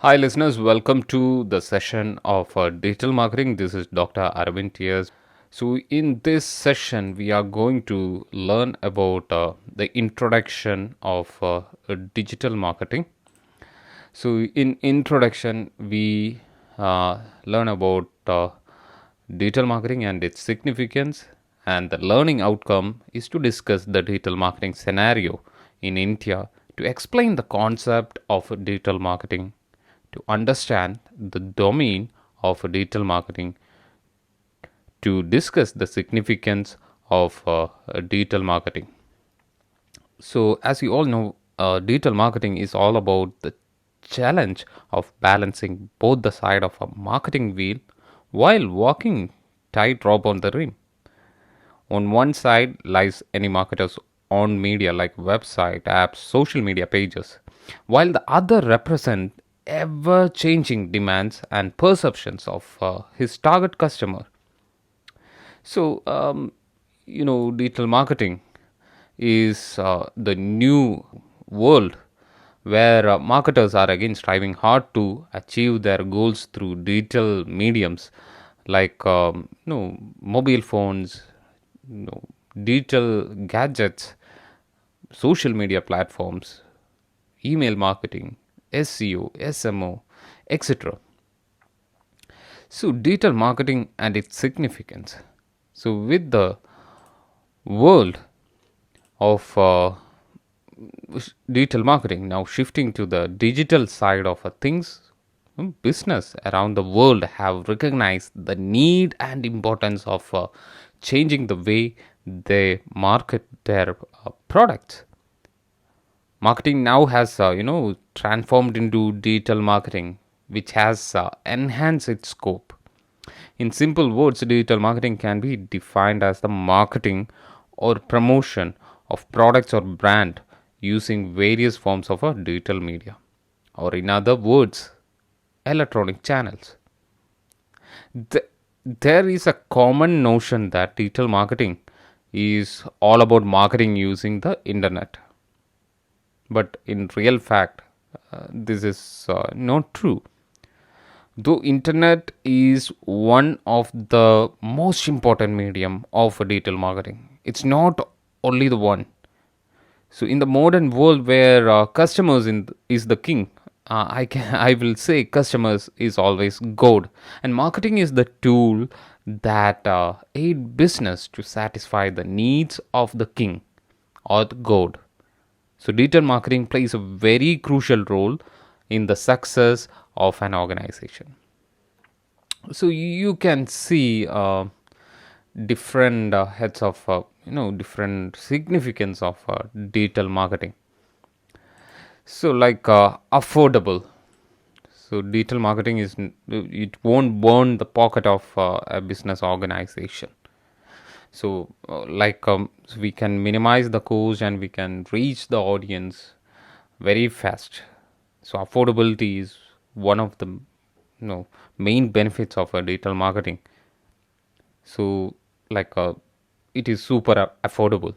Hi, listeners. Welcome to the session of digital marketing. This is Dr. Aravind here. So, in this session, we are going to learn about the introduction of digital marketing. So, in introduction, we learn about digital marketing and its significance. And the learning outcome is to discuss the digital marketing scenario in India to explain the concept of digital marketing, to understand the domain of digital marketing, to discuss the significance of digital marketing. So, as you all know, digital marketing is all about the challenge of balancing both the side of a marketing wheel while walking tightrope on the rim. On one side lies any marketer's own media like website, apps, social media pages, while the other represent ever changing demands and perceptions of his target customer. So, digital marketing is the new world where marketers are again striving hard to achieve their goals through digital mediums like mobile phones, digital gadgets, social media platforms, email marketing, SEO, SMO, etc. So, digital marketing and its significance. So, with the world of digital marketing now shifting to the digital side of things, business around the world have recognized the need and importance of changing the way they market their products. Marketing now has transformed into digital marketing, which has enhanced its scope. In simple words, digital marketing can be defined as the marketing or promotion of products or brand using various forms of a digital media, or in other words, electronic channels. Th- there is a common notion that digital marketing is all about marketing using the internet, but in real fact, this is not true. Though internet is one of the most important medium of digital marketing, it's not only the one. So in the modern world where customers is the king, I will say customers is always god, and marketing is the tool that aid business to satisfy the needs of the king or the god. So digital marketing plays a very crucial role in the success of an organization. So you can see different heads of different significance of digital marketing. So like affordable. So digital marketing it won't burn the pocket of a business organization. So so we can minimize the cost and we can reach the audience very fast. So affordability is one of the main benefits of digital marketing. So like it is super affordable.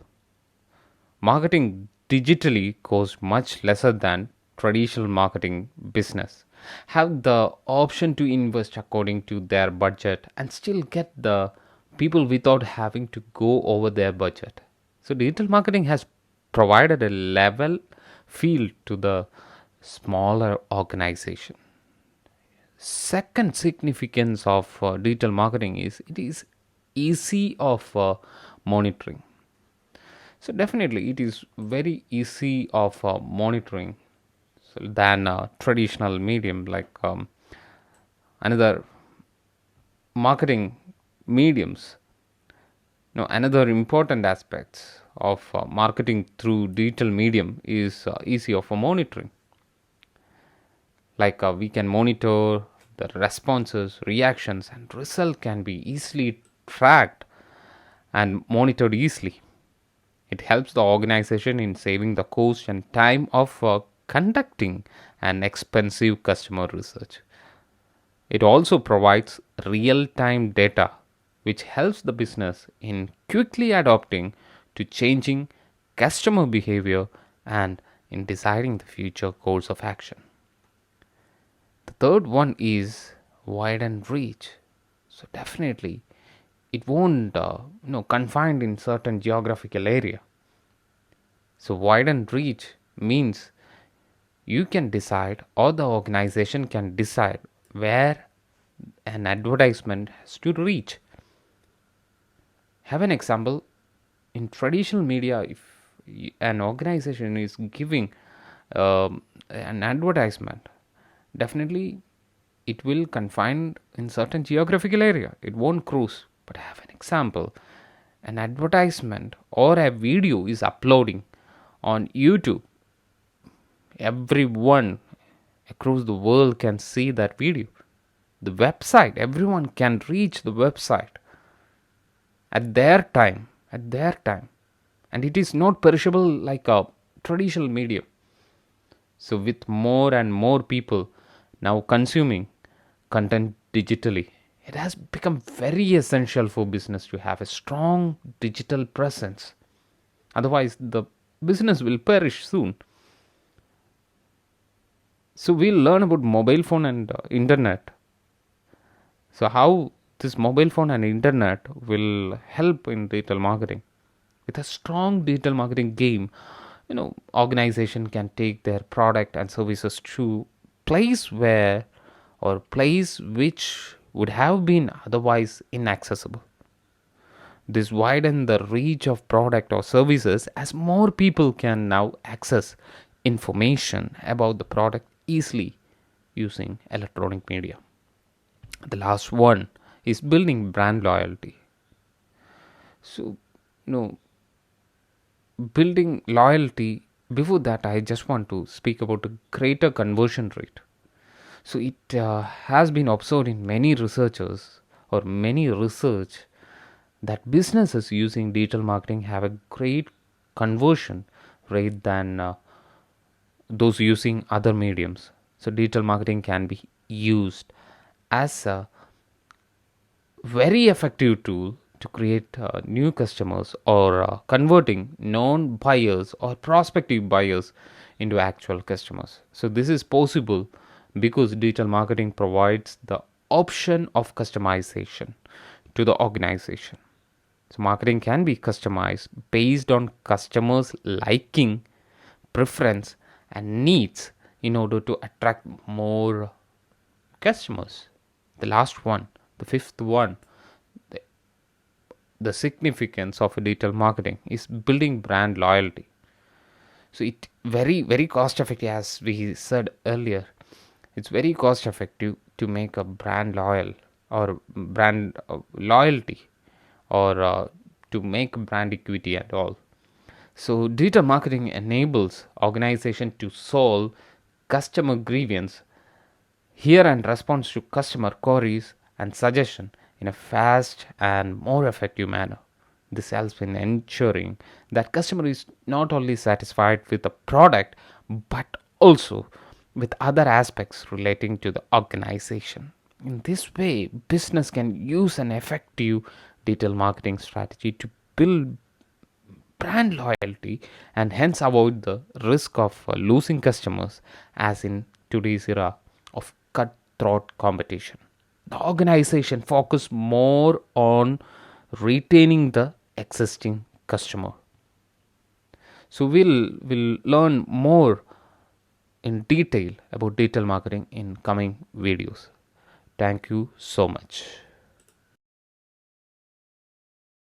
Marketing digitally costs much lesser than traditional marketing business have the option to invest according to their budget and still get the people without having to go over their budget. So digital marketing has provided a level field to the smaller organization. Second significance of digital marketing is it is easy of monitoring. So definitely it is very easy of monitoring than traditional medium like another marketing mediums. Now another important aspects of marketing through digital medium is easy of monitoring. Like we can monitor the responses, reactions, and result can be easily tracked and monitored easily. It helps the organization in saving the cost and time of conducting an expensive customer research. It also provides real time data, which helps the business in quickly adapting to changing customer behavior and in deciding the future course of action. third one is widen reach. So definitely it won't confined in certain geographical area. So widen reach means you can decide, or the organization can decide, where an advertisement has to reach. Have an example. In traditional media, if an organization is giving an advertisement, definitely it will confine in certain geographical area, it won't cruise. But have an example, an advertisement or a video is uploading on YouTube, everyone across the world can see that video. The website, everyone can reach the website at their time, and it is not perishable like a traditional medium. So with more and more people now consuming content digitally, it has become very essential for business to have a strong digital presence. Otherwise the business will perish soon. So we'll learn about mobile phone and internet. So how this mobile phone and internet will help in digital marketing. With a strong digital marketing game, organization can take their product and services to place where or place which would have been otherwise inaccessible. This widen the reach of product or services as more people can now access information about the product easily using electronic media. The last one is building brand loyalty. So, you know, building loyalty, before that, I just want to speak about a greater conversion rate. So, it has been observed in many researchers or many research that businesses using digital marketing have a great conversion rate than those using other mediums. So, digital marketing can be used as a very effective tool to create new customers, or converting non buyers or prospective buyers into actual customers. So, this is possible because digital marketing provides the option of customization to the organization. So, marketing can be customized based on customers' liking, preference, and needs in order to attract more customers. The last one, the fifth one, the significance of digital marketing is building brand loyalty. So it very cost effective, as we said earlier. It's very cost effective to make a brand loyal, or brand loyalty, or to make brand equity and all. So digital marketing enables organization to solve customer grievance, hear and respond to customer queries and suggestion in a fast and more effective manner. This helps in ensuring that customer is not only satisfied with the product but also with other aspects relating to the organization. In this way, business can use an effective digital marketing strategy to build brand loyalty and hence avoid the risk of losing customers, as in today's era of cutthroat competition. The organization focus more on retaining the existing customer. So we'll learn more in detail about digital marketing in coming videos. Thank you so much.